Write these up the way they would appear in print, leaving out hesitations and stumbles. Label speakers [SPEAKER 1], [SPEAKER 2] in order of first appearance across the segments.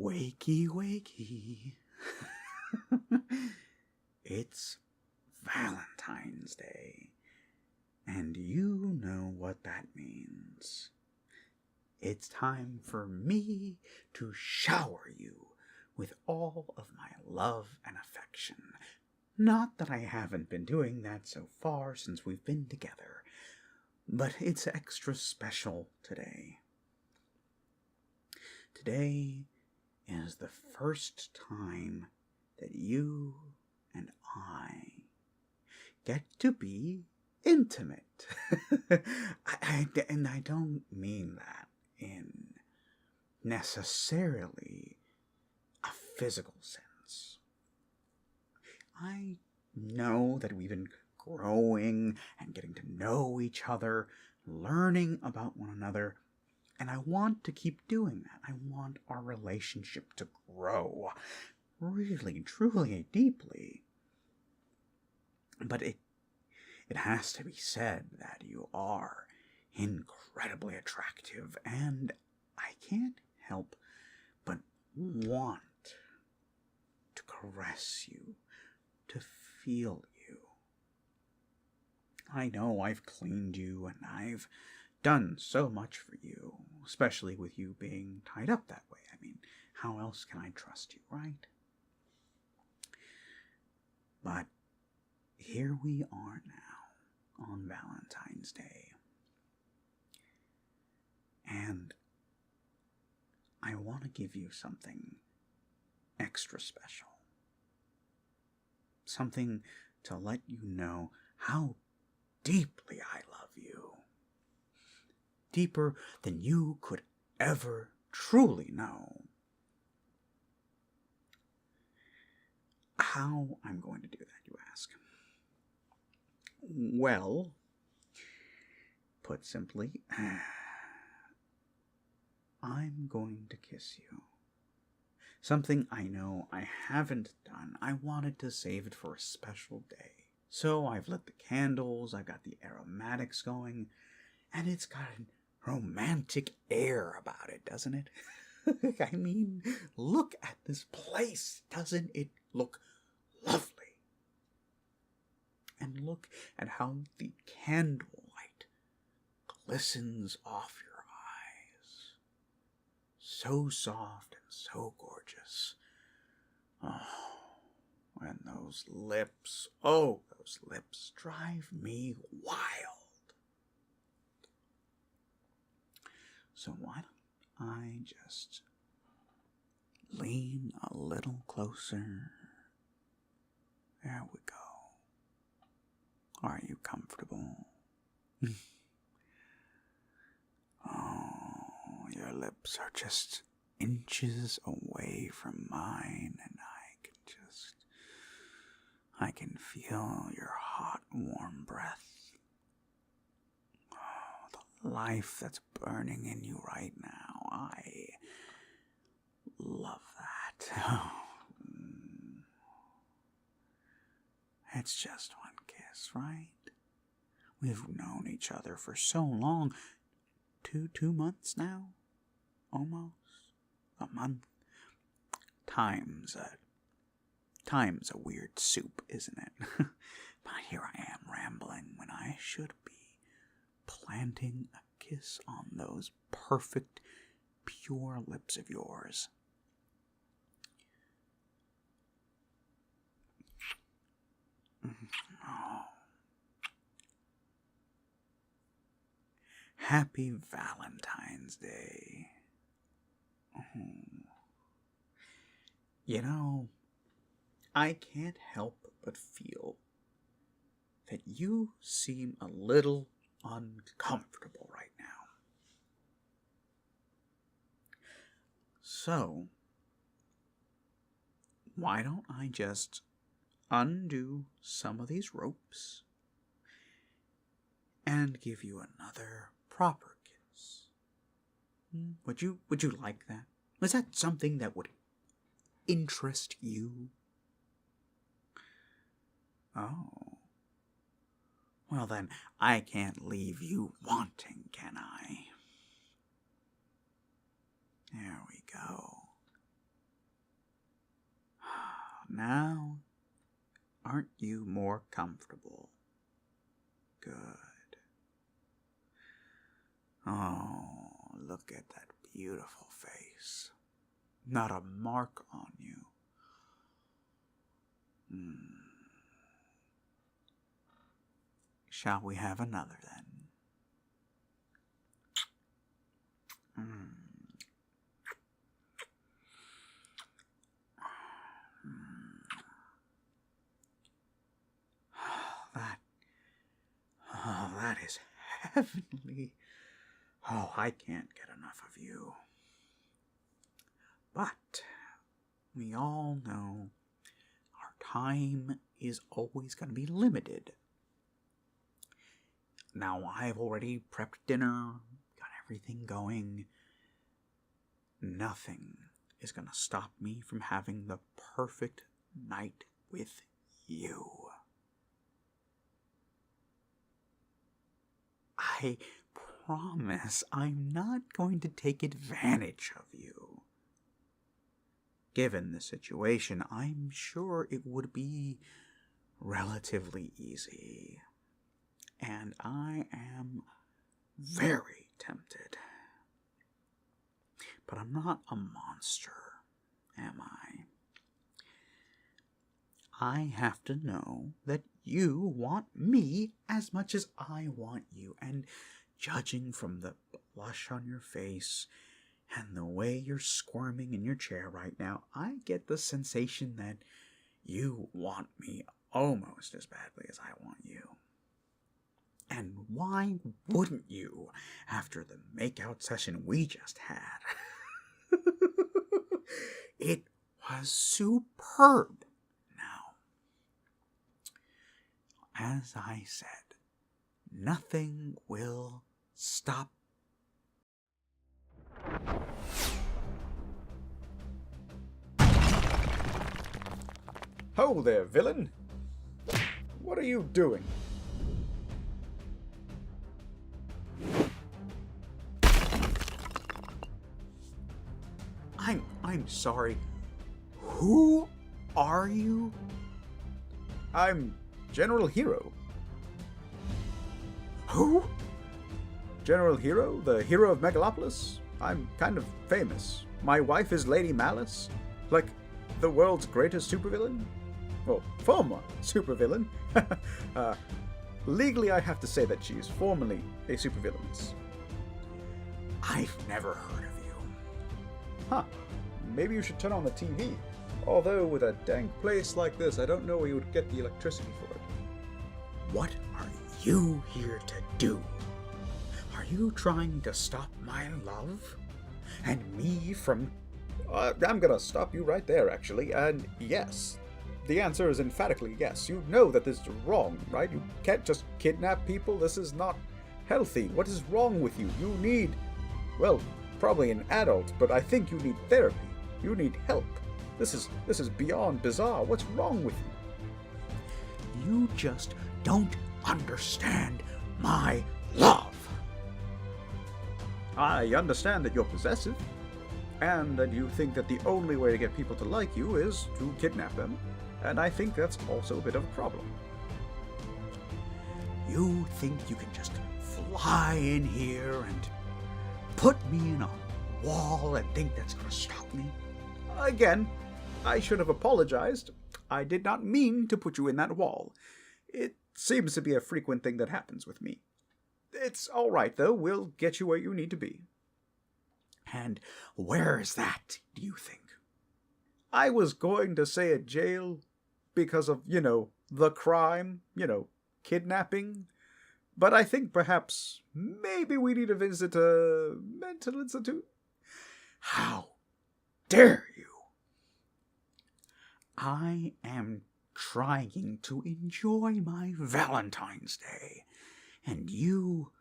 [SPEAKER 1] Wakey, wakey. It's Valentine's Day, and you know what that means. It's time for me to shower you with all of my love and affection. Not that I haven't been doing that so far since we've been together, but it's extra special today. Today is the first time that you and I get to be intimate. And I don't mean that in necessarily a physical sense. I know that we've been growing and getting to know each other, learning about one another, and I want to keep doing that. I want our relationship to grow really, truly, deeply. But it has to be said that you are incredibly attractive, and I can't help but want to caress you, to feel you. I know I've cleaned you, and I've done so much for you, especially with you being tied up that way. I mean, how else can I trust you, right? But here we are now on Valentine's Day, and I want to give you something extra special. Something to let you know how deeply I love you. Deeper than you could ever truly know. How I'm going to do that, you ask? Well, put simply, I'm going to kiss you. Something I know I haven't done. I wanted to save it for a special day. So I've lit the candles, I've got the aromatics going, and it's got an romantic air about it, doesn't it? I mean, look at this place. Doesn't it look lovely? And look at how the candlelight glistens off your eyes. So soft and so gorgeous. Oh, and those lips, those lips drive me wild. So why don't I just lean a little closer? There we go. Are you comfortable? Oh, your lips are just inches away from mine, and I can feel your hot, warm breath. Oh, the life that's burning in you right now. I love that. It's just one kiss, right? We've known each other for so long. Two months now? Almost. A month. Time's a weird soup, isn't it? But here I am rambling when I should be planting a kiss on those perfect, pure lips of yours. Oh. Happy Valentine's Day. You know, I can't help but feel that you seem a little uncomfortable right now. So, why don't I just undo some of these ropes and give you another proper kiss? Would you like that? Was that something that would interest you? Oh. Well then, I can't leave you wanting, can I? There we go. Now, aren't you more comfortable? Good. Oh, look at that beautiful face. Not a mark on you. Shall we have another then? That is heavenly. Oh, I can't get enough of you. But we all know our time is always going to be limited. Now, I've already prepped dinner, got everything going. Nothing is going to stop me from having the perfect night with you. I promise I'm not going to take advantage of you. Given the situation, I'm sure it would be relatively easy. And I am very tempted. But I'm not a monster, am I? I have to know that you want me as much as I want you. And judging from the blush on your face and the way you're squirming in your chair right now, I get the sensation that you want me almost as badly as I want you. And why wouldn't you, after the makeout session we just had? It was superb. Now, as I said, nothing will stop.
[SPEAKER 2] Ho there, villain! What are you doing?
[SPEAKER 1] I'm sorry. Who are you?
[SPEAKER 2] I'm General Hero.
[SPEAKER 1] Who?
[SPEAKER 2] General Hero, the hero of Megalopolis. I'm kind of famous. My wife is Lady Malice, like the world's greatest supervillain. Well, former supervillain. Legally, I have to say that she is formerly a supervillain.
[SPEAKER 1] I've never heard of you.
[SPEAKER 2] Huh. Maybe you should turn on the TV. Although, with a dank place like this, I don't know where you would get the electricity for it.
[SPEAKER 1] What are you here to do? Are you trying to stop my love? And me from...
[SPEAKER 2] I'm gonna stop you right there, actually, and yes. The answer is emphatically yes. You know that this is wrong, right? You can't just kidnap people. This is not healthy. What is wrong with you? You need, well, probably an adult, but I think you need therapy. You need help. This is beyond bizarre. What's wrong with you?
[SPEAKER 1] You just don't understand my love.
[SPEAKER 2] I understand that you're possessive, and that you think that the only way to get people to like you is to kidnap them, and I think that's also a bit of a problem.
[SPEAKER 1] You think you can just fly in here and put me in a wall and think that's going to stop me?
[SPEAKER 2] Again, I should have apologized. I did not mean to put you in that wall. It seems to be a frequent thing that happens with me. It's all right, though. We'll get you where you need to be.
[SPEAKER 1] And where is that, do you think?
[SPEAKER 2] I was going to say a jail because of, the crime, kidnapping. But I think perhaps maybe we need to visit a mental institute.
[SPEAKER 1] How dare you? I am trying to enjoy my Valentine's Day, and you,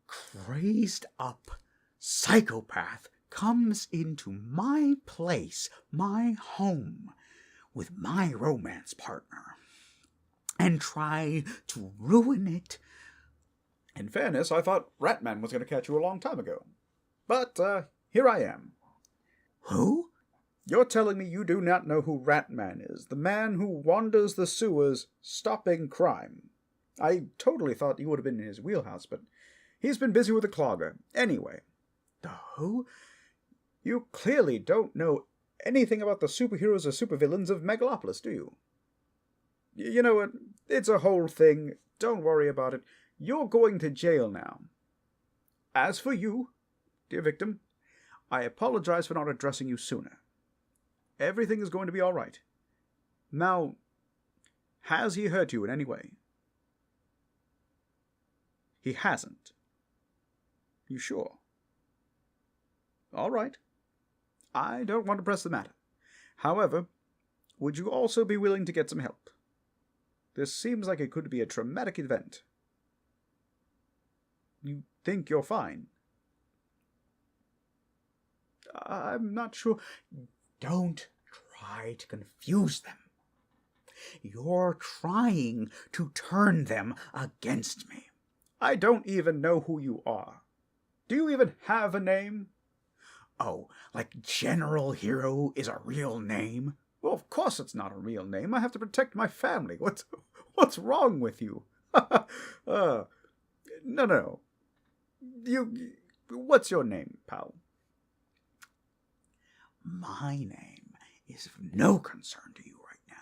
[SPEAKER 1] crazed up psychopath, comes into my place, my home, with my romance partner, and try to ruin it.
[SPEAKER 2] In fairness, I thought Ratman was going to catch you a long time ago. But, here I am.
[SPEAKER 1] Who?
[SPEAKER 2] You're telling me you do not know who Ratman is, the man who wanders the sewers stopping crime. I totally thought you would have been in his wheelhouse, but he's been busy with a clogger. Anyway, the who? You clearly don't know anything about the superheroes or supervillains of Megalopolis, do you? You know what? It's a whole thing. Don't worry about it. You're going to jail now. As for you, dear victim, I apologize for not addressing you sooner. Everything is going to be all right. Now, has he hurt you in any way? He hasn't. You sure? All right. I don't want to press the matter. However, would you also be willing to get some help? This seems like it could be a traumatic event. You think you're fine? I'm not sure. Don't try to confuse them. You're trying to turn them against me. I don't even know who you are. Do you even have a name? Oh, like General Hero is a real name? Well, of course it's not a real name. I have to protect my family. What's wrong with you? No. What's your name, pal? My name is of no concern to you right now.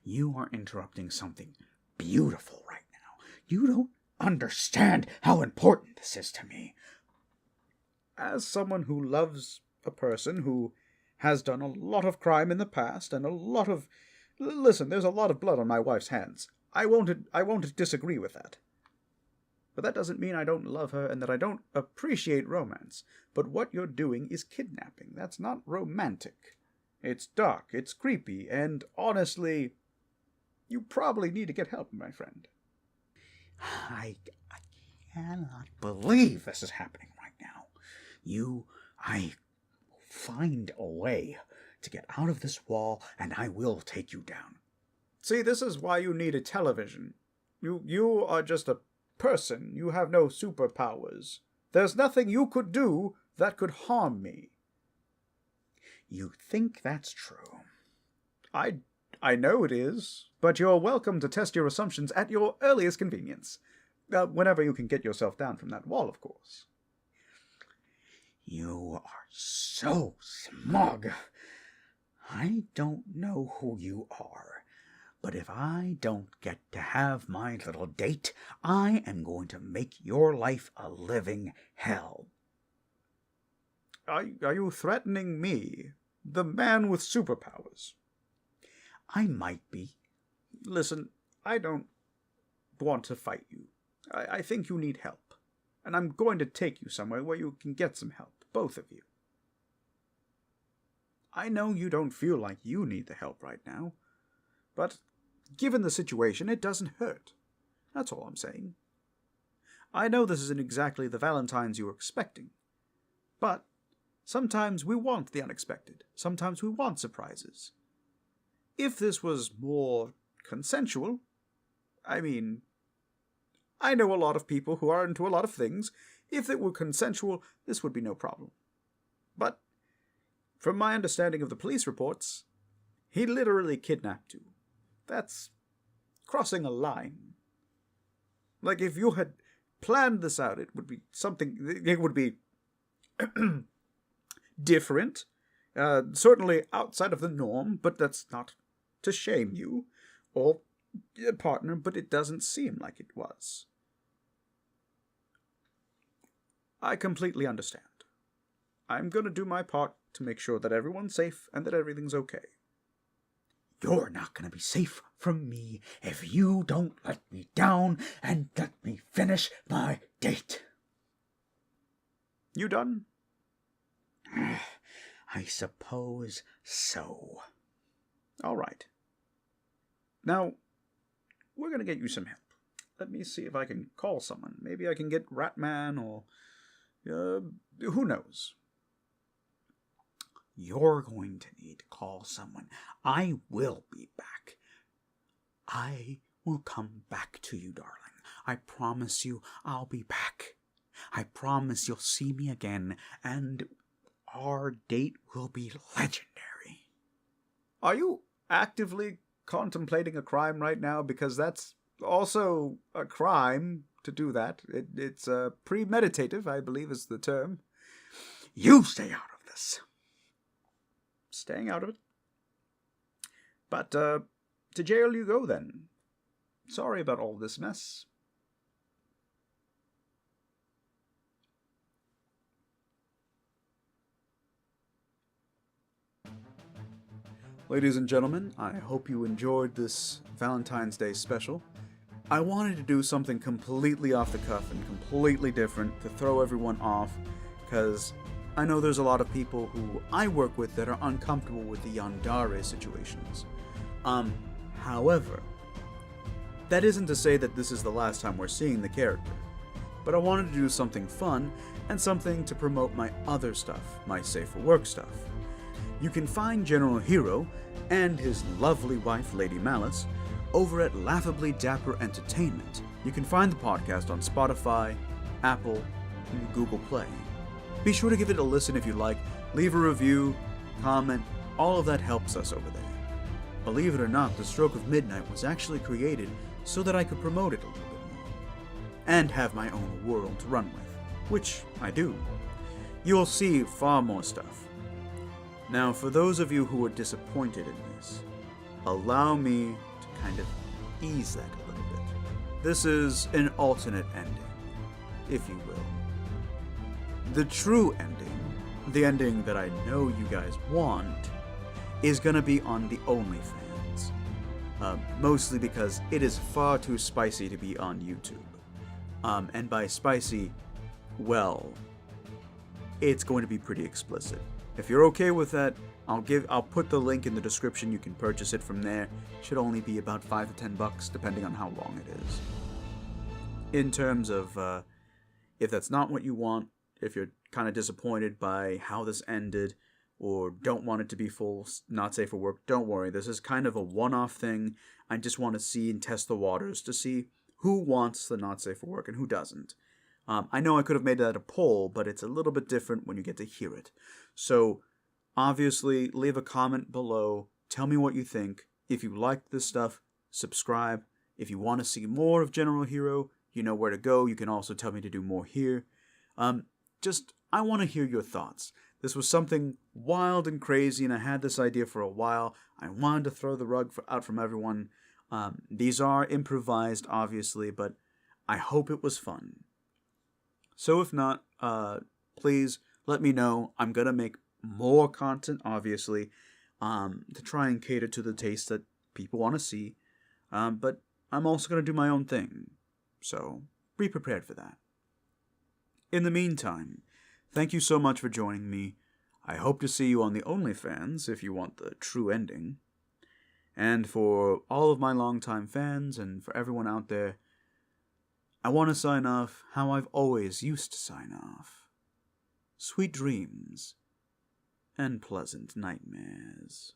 [SPEAKER 2] You are interrupting something beautiful right now. You don't understand how important this is to me. As someone who loves a person who has done a lot of crime in the past and a lot of... Listen, there's a lot of blood on my wife's hands. I won't disagree with that. But that doesn't mean I don't love her and that I don't appreciate romance. But what you're doing is kidnapping. That's not romantic. It's dark, it's creepy, and honestly, you probably need to get help, my friend. I cannot believe this is happening right now. I find a way to get out of this wall, and I will take you down. See, this is why you need a television. You are just a person. You have no superpowers. There's nothing you could do that could harm me. You think that's true? I know it is, but you're welcome to test your assumptions at your earliest convenience. Whenever you can get yourself down from that wall, of course. You are so smug. I don't know who you are, but if I don't get to have my little date, I am going to make your life a living hell. Are you threatening me, the man with superpowers? I might be. Listen, I don't want to fight you. I think you need help, and I'm going to take you somewhere where you can get some help, both of you. I know you don't feel like you need the help right now, but given the situation, it doesn't hurt. That's all I'm saying. I know this isn't exactly the Valentines you were expecting, but sometimes we want the unexpected. Sometimes we want surprises. If this was more consensual, I mean, I know a lot of people who are into a lot of things. If it were consensual, this would be no problem. But from my understanding of the police reports, he literally kidnapped you. That's crossing a line. Like, if you had planned this out, it would be something... It would be different. Certainly outside of the norm, but that's not to shame you or your partner, but it doesn't seem like it was. I completely understand. I'm going to do my part to make sure that everyone's safe and that everything's okay. You're not going to be safe from me if you don't let me down and let me finish my date. You done? I suppose so. All right. Now, we're going to get you some help. Let me see if I can call someone. Maybe I can get Ratman or... who knows? You're going to need to call someone. I will be back. I will come back to you, darling. I promise you I'll be back. I promise you'll see me again, and
[SPEAKER 1] our date will be legendary.
[SPEAKER 2] Are you actively contemplating a crime right now? Because that's also a crime to do that. It's premeditative, I believe is the term.
[SPEAKER 1] You stay out of this.
[SPEAKER 2] Staying out of it? But, to jail you go then. Sorry about all this mess. Ladies and gentlemen, I hope you enjoyed this Valentine's Day special. I wanted to do something completely off the cuff and completely different to throw everyone off, because I know there's a lot of people who I work with that are uncomfortable with the Yandere situations. However, that isn't to say that this is the last time we're seeing the character, but I wanted to do something fun and something to promote my other stuff, my Safe for Work stuff. You can find General Hero and his lovely wife, Lady Malice, over at Laughably Dapper Entertainment. You can find the podcast on Spotify, Apple, and Google Play. Be sure to give it a listen if you like, leave a review, comment, all of that helps us over there. Believe it or not, The Stroke of Midnight was actually created so that I could promote it a little bit more, and have my own world to run with, which I do. You'll see far more stuff. Now, for those of you who are disappointed in this, allow me to kind of ease that a little bit. This is an alternate ending, if you will. The true ending, the ending that I know you guys want, is gonna be on the OnlyFans. Mostly because it is far too spicy to be on YouTube. And by spicy, well, it's going to be pretty explicit. If you're okay with that, I'll put the link in the description. You can purchase it from there. Should only be about $5 to $10, depending on how long it is. In terms of, if that's not what you want, if you're kind of disappointed by how this ended, or don't want it to be full, not safe for work, don't worry. This is kind of a one-off thing. I just want to see and test the waters to see who wants the not safe for work and who doesn't. I know I could have made that a poll, but it's a little bit different when you get to hear it. So, obviously, leave a comment below. Tell me what you think. If you like this stuff, subscribe. If you want to see more of General Hero, you know where to go. You can also tell me to do more here. I want to hear your thoughts. This was something wild and crazy, and I had this idea for a while. I wanted to throw the rug out from everyone. These are improvised, obviously, but I hope it was fun. So if not, please let me know. I'm going to make more content, obviously, to try and cater to the taste that people want to see. But I'm also going to do my own thing. So be prepared for that. In the meantime, thank you so much for joining me. I hope to see you on the OnlyFans if you want the true ending. And for all of my longtime fans and for everyone out there, I want to sign off how I've always used to sign off. Sweet dreams and pleasant nightmares.